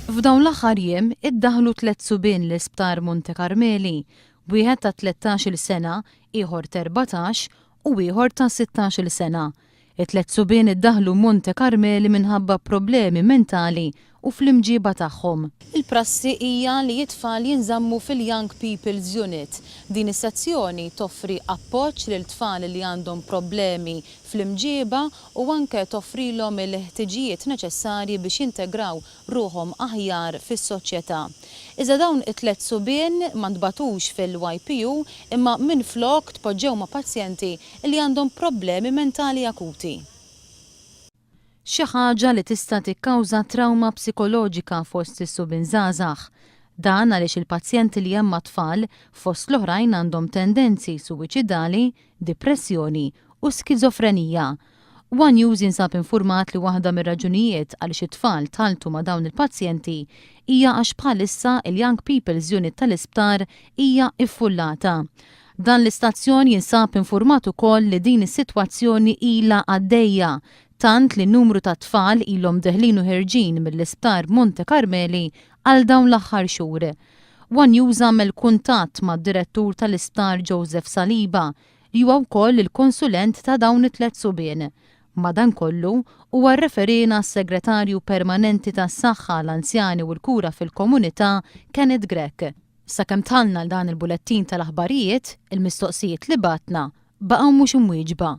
F'dawn l-aħħar jiem iddaħlu 3 subien l-Isptar Monte Carmeli, wieħed ta' 13-il sena, ieħor ta' 14 u ieħor ta' 16-il sena. It-3 subien iddaħlu Monte Carmeli minħabba problemi mentali u fl-imġiba tagħhom. Il-prassi hija li t-tfal jinżammu fil-Young People's Unit. Din is-sezzjoni toffri appoġġ lil tfal li għandhom problemi fl-imġiba u anke toffrilhom il-ħtiġijiet neċessarji biex jintegraw ruhom aħjar fis-soċjetà. Iżda dawn it-3 subien ma ntbatux fil-YPU imma minflok tpoġġew ma' pazjenti li għandhom problemi mentali akuti. Xi ħaġa li tista' tikkawża trauma psikoloġika fost is-subien żgħażagħ. Dan għaliex il-pazjenti li hemm tfal fost l-oħrajn għandhom tendenzi suwiċidali, depressjoni u skizofrenija. One News jinsab infurmat li waħda mir-raġunijiet għaliex it-tfal taltu ma' dawn il-pazjenti hija għax bħalissa il-Young People's Unit tal-Isptar hija iffullata. Dan l-istazzjon jinsab infurmat ukoll li din is-sitwazzjoni ilha għaddejja, tant li n-numru ta' tfal ilhom deħlin u ħerġin mill-Isptar Monte Carmeli għal dawn l-aħħar xhur. One News għamel kuntatt mad-direttur tal-Isptar Joseph Saliba li huwa wkoll il-konsulent ta' dawn it-3 subien. Madankollu huwa rreferina s-Segretarju Permanenti tas-Saħħa l-Anzjani u l-Kura fil-Komunità Kenneth Grech. Sakemm tħallna l dan il-bulettin tal-aħbarijiet, il-mistoqsijiet li batna baqgħu mhux imwieġba.